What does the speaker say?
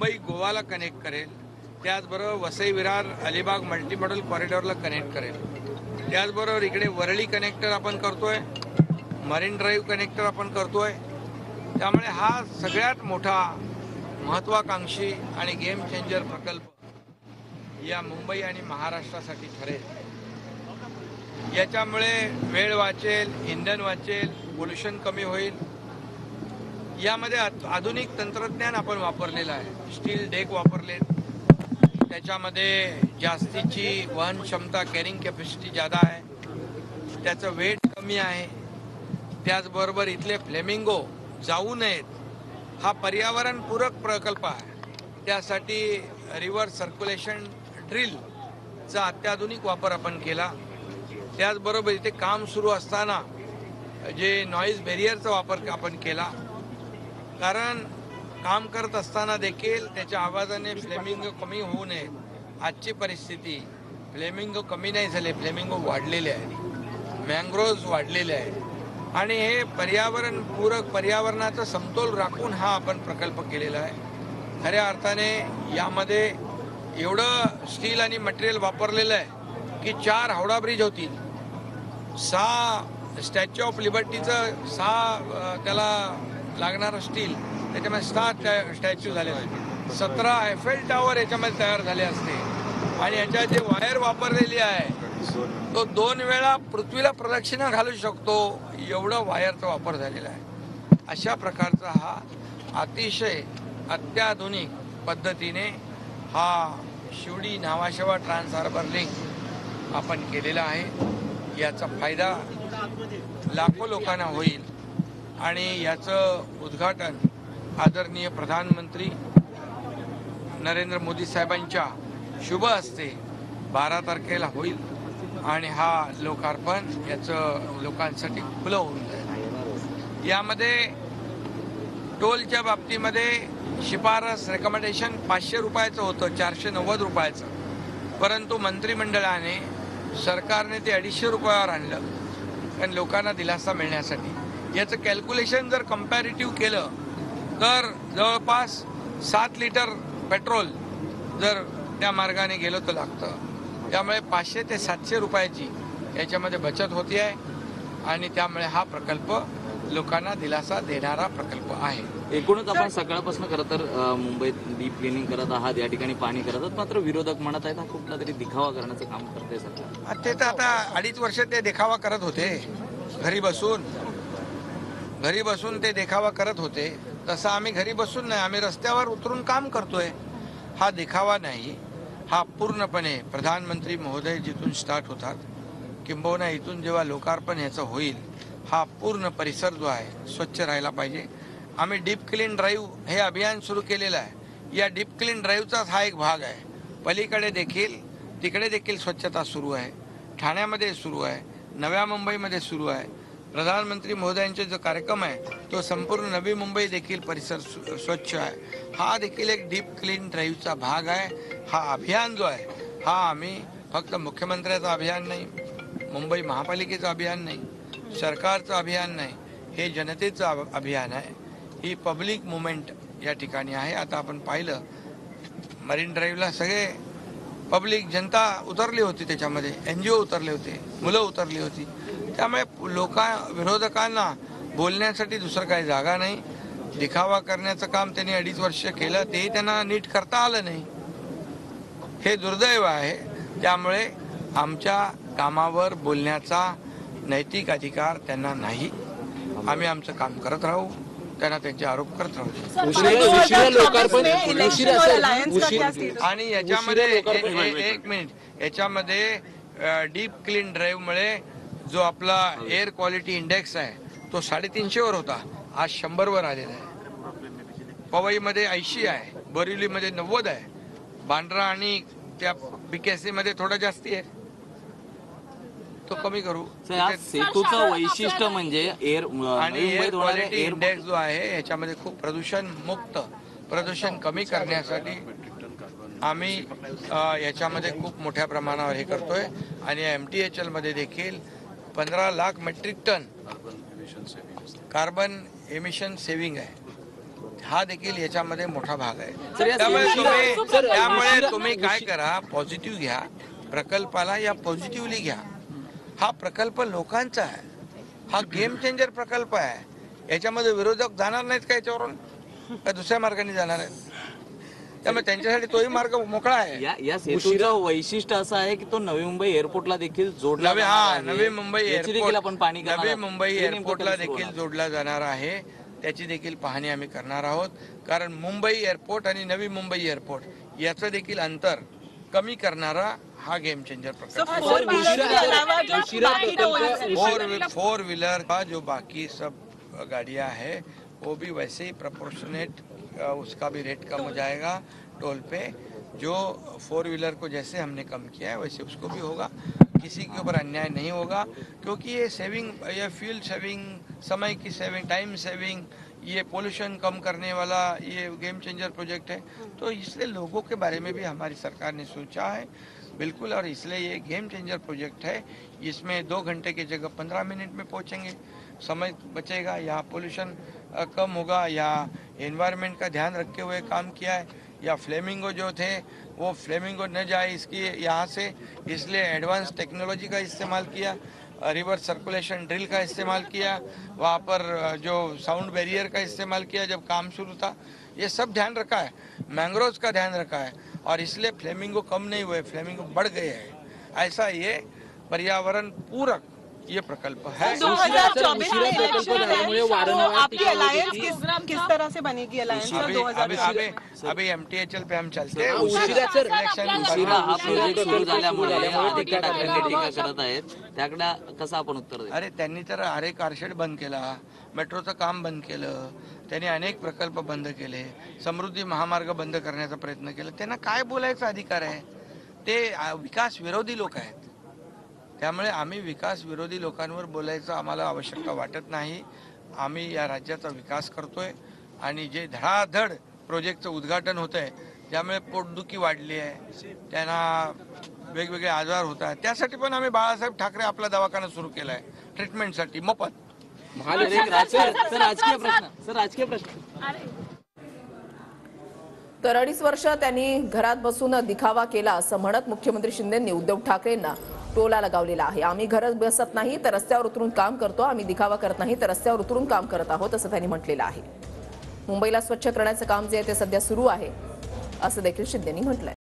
मुंबई गोवाला connect करेल, त्याचबरोबर Vasai Virar Alibag multimodal कॉरिडॉरला connect करेल, त्याचबरोबर इकडे वरळी कनेक्टर आपण करतोय, मरीन ड्राईव्ह कनेक्टर आपण करतोय. त्यामुळे हा सगळ्यात मोठा महत्वाकांक्षी आणि गेम चेंजर प्रकल्प या मुंबई आणि महाराष्ट्रासाठी ठरेल. याच्यामुळे वेळ वाचेल, इंधन वाचेल, पोल्युशन कमी होईल. यामध्ये आधुनिक तंत्रज्ञान आपण वापरलेलं आहे. स्टील डेक वापरलेत, त्याच्यामध्ये जास्तीची वहन क्षमता कॅरिंग कॅपॅसिटी जादा आहे, त्याचं वेट कमी आहे. त्याचबरोबर इथले फ्लेमिंगो जाऊ नयेत, हा पर्यावरणपूरक प्रकल्प आहे. त्यासाठी रिव्हर्स सर्क्युलेशन ड्रिलचा अत्याधुनिक वापर आपण केला. त्याचबरोबर इथे काम सुरू असताना जे नॉईज बॅरियरचा वापर आपण केला, कारण काम करत असताना देखील त्याच्या आवाजाने फ्लेमिंगो कमी होऊ नये. आजची परिस्थिती फ्लेमिंगो कमी नाही झाले, फ्लेमिंगो वाढलेले आहेत, मँग्रोव्ज वाढलेले आहेत आणि हे पर्यावरणपूरक पर्यावरणाचा समतोल राखून हा आपण प्रकल्प केलेला आहे. खऱ्या अर्थाने यामध्ये एवढं स्टील आणि मटेरियल वापरलेलं आहे की 4 हावडा ब्रिज होतील, 6 स्टॅच्यू ऑफ लिबर्टीचं 6 त्याला लागणारं स्टील, त्याच्यामध्ये 7 स्टॅच्यू झाले असते, 17 एफेल टॉवर याच्यामध्ये तयार झाले असते आणि याच्यात जे वायर वापरलेली आहे तो 2 वेळा पृथ्वीला प्रदक्षिणा घालू शकतो, एवढं वायरचा वापर झालेला आहे. अशा प्रकारचा हा अतिशय अत्याधुनिक पद्धतीने हा Sewri Nhava Sheva trans harbour link आपण केलेला आहे. याचा फायदा लाखो लोकांना होईल आणि याचं उद्घाटन आदरणीय प्रधानमंत्री नरेंद्र मोदी साहेबांच्या शुभ हस्ते 12 तारखेला होईल आणि हा लोकार्पण याचं लोकांसाठी खुलं होऊन जाईल. यामध्ये टोलच्या बाबतीमध्ये शिफारस रेकमेंडेशन 500 रुपयाचं होतं, 490 रुपयाचं, परंतु मंत्रिमंडळाने सरकारने ते 250 रुपयावर आणलं कारण लोकांना दिलासा मिळण्यासाठी. याचं कॅल्क्युलेशन जर कम्पॅरेटिव्ह केलं तर जवळपास 7 लिटर पेट्रोल जर त्या मार्गाने गेलो तर लागतं. त्यामुळे 500 ते 700 रुपयाची याच्यामध्ये बचत होती आहे आणि त्यामुळे हा प्रकल्प लोकांना दिलासा देणारा प्रकल्प आहे. एकूणच आपण सकाळपासून खरं तर मुंबईत डीप क्लिनिंग करत आहात, या ठिकाणी पाणी करत आहात, मात्र विरोधक म्हणत आहेत हा कुठला तरी दिखावा करण्याचं काम करते सरकार. ते तर आता 2.5 वर्ष ते देखावा करत होते, घरी बसून ते देखावा करत होते. तसं आम्ही घरी बसून नाही, आम्ही रस्त्यावर उतरून काम करतोय. हा देखावा नाही, हा पूर्णपणे प्रधानमंत्री महोदय जिथून स्टार्ट होतात किंबहुना इथून जेव्हा लोकार्पण याचं होईल, हा पूर्ण परिसर जो आहे स्वच्छ राहायला पाहिजे. आम्ही डीप क्लीन ड्राईव्ह हे अभियान सुरू केलेलं आहे. या डीप क्लीन ड्राईव्हचाच हा एक भाग आहे. पलीकडे देखील तिकडे देखील स्वच्छता सुरू आहे, ठाण्यामध्ये सुरू आहे, नव्या मुंबईमध्ये सुरू आहे. प्रधानमंत्री महोदयांचा जो कार्यक्रम आहे तो संपूर्ण नवी मुंबई देखील परिसर स्वच्छ आहे. हा देखील एक डीप क्लीन ड्राईव्हचा भाग आहे. हा अभियान जो आहे हा आम्ही फक्त मुख्यमंत्र्याचं अभियान नाही, मुंबई महापालिकेचं अभियान नाही, सरकारचं अभियान नाही, हे जनतेचं अभियान आहे. ही पब्लिक मुवमेंट या ठिकाणी आहे. आता आपण पाहिलं मरीन ड्राईव्हला सगळे पब्लिक जनता उतरली होती, त्याच्यामध्ये NGO उतरले होते, मुलं उतरली होती. त्यामुळे विरोधकांना बोलण्यासाठी दुसरं काही जागा नाही. दिखावा करण्याचं काम त्यांनी 2.5 वर्ष केलं, ते त्यांना नीट करता आलं नाही, हे दुर्दैव आहे. त्यामुळे आमच्या कामावर बोलण्याचा नैतिक अधिकार त्यांना नाही. आम्ही आमचं काम करत राहू, त्यांना त्यांचे आरोप करत राहू. आणि याच्यामध्ये एक मिनिट, याच्यामध्ये डीप क्लीन ड्राईव्हमुळे जो आपला एअर क्वालिटी इंडेक्स आहे तो 350 वर होता, आज 100 वर आलेला आहे. पवईमध्ये 80 आहे, बोरिवलीमध्ये 90 आहे, बांद्रा आणि त्या BKC मध्ये थोडं जास्ती आहे, तो कमी करू. सेतूचं वैशिष्ट्य म्हणजे एअर आणि एअर क्वालिटी इंडेक्स जो आहे याच्यामध्ये खूप प्रदूषण कमी करण्यासाठी आम्ही याच्यामध्ये खूप मोठ्या प्रमाणावर हे करतोय. आणि MTHL मध्ये देखील 15 lakh metric tonne carbon emission saving आहे. हा देखील याच्यामध्ये मोठा भाग आहे. सर, या त्यामुळे तुम्ही काय करा, पॉझिटिव्ह घ्या प्रकल्पाला, या पॉझिटिव्हली घ्या. हा प्रकल्प लोकांचा आहे, हा गेम चेंजर प्रकल्प आहे. याच्यामध्ये विरोधक जाणार नाहीत का याच्यावरून, का दुसऱ्या मार्गाने जाणार आहेत? त्यामुळे त्यांच्यासाठी तोही मार्ग मोकळा आहे. या सेतूचं वैशिष्ट्य असं आहे की तो नवी मुंबई एअरपोर्टला देखील जोडला नवी जाणार आहे. नवी मुंबई याची देखील एअरपोर्ट, आपण पाहणी करणार नवी आहोत. मुंबई हे नेमकं एअरपोर्टला कधी सुरू देखील होणार? जोडला जाणार आहे. त्याची देखील पाहणी आम्ही करणार आहोत. कारण मुंबई एअरपोर्ट आणि नवी मुंबई एअरपोर्ट याचं देखील अंतर कमी करणारा हा गेम चेंजर प्रकल्प. फोर व्हीलर का जो बाकी सब गाड़ियां है वो भी वैसे ही प्रोपोर्शनेट, उसका भी रेट कम हो जाएगा टोल पे. जो फोर व्हीलर को जैसे हमने कम किया है वैसे उसको भी होगा. किसी के ऊपर अन्याय नहीं होगा, क्योंकि ये सेविंग, ये फ्यूल सेविंग, समय की सेविंग, टाइम सेविंग, ये पोल्यूशन कम करने वाला ये गेम चेंजर प्रोजेक्ट है. तो इसलिए लोगों के बारे में भी हमारी सरकार ने सोचा है बिल्कुल, और इसलिए ये गेम चेंजर प्रोजेक्ट है. इसमें 2 घंटे की जगह 15 मिनट में पहुंचेंगे, समय बचेगा, यहाँ पोल्यूशन कम होगा, यहाँ एनवायरनमेंट का ध्यान रखते हुए काम किया है. या फ्लेमिंगो जो थे वो फ्लेमिंगो न जाए इसकी यहाँ से, इसलिए एडवांस टेक्नोलॉजी का इस्तेमाल किया, रिवर्स सर्कुलेशन ड्रिल का इस्तेमाल किया, वहाँ पर जो साउंड बैरियर का इस्तेमाल किया जब काम शुरू था. ये सब ध्यान रखा है, मैंग्रोव्स का ध्यान रखा है, और इसलिए फ्लेमिंगो कम नहीं हुए, फ्लेमिंगो बढ़ गए हैं. ऐसा ये पर्यावरण पूरक ये प्रकल्प है. 2024 में इलेक्शन है, तो आपकी अलायंस किस तरह से बनेगी? अलायंस अभी MTHL पे हम चलते हैं. उशिरा हा इलेक्शन प्रोजेक्ट सुरू झाल्यामुळे आदित्य ठाकरे टीका करत आहेत, त्याकडे कसं आपण उत्तर द्यायचं? अरे त्यांनी तर अरे कारशेड बंद केला, मेट्रोचं काम बंद केलं, त्यांनी अनेक प्रकल्प बंद केले, समृद्धी महामार्ग बंद करण्याचा प्रयत्न केला. त्यांना काय बोलायचा अधिकार आहे? ते विकास विरोधी लोक आहेत. त्यामुळे आम्ही विकास विरोधी लोकांवर बोलायचं आम्हाला आवश्यकता वाटत नाही. आम्ही या राज्याचा विकास करतोय, आणि जे धडाधड प्रोजेक्टचं उद्घाटन होत आहे त्यामुळे पोटदुखी वाढली आहे, त्यांना वेगवेगळे आजार होत आहेत, त्यासाठी पण आम्ही बाळासाहेब ठाकरे आपला दवाखाना सुरू केला आहे ट्रीटमेंटसाठी मोफत. राजकीय प्रश्न तर 2.5 वर्ष त्यांनी घरात बसून दिखावा केला असं म्हणत मुख्यमंत्री शिंदेंनी उद्धव ठाकरेंना टोला लगावलेला आहे. आम्ही घरात बसत नाही तर रस्त्यावर उतरून काम करतो, आम्ही दिखावा करत नाही तर रस्त्यावर उतरून काम करत आहोत असं त्यांनी म्हटलेलं आहे. मुंबईला स्वच्छ करण्याचं काम जे आहे ते सध्या सुरू आहे असं देखील शिंदेंनी म्हटलंय.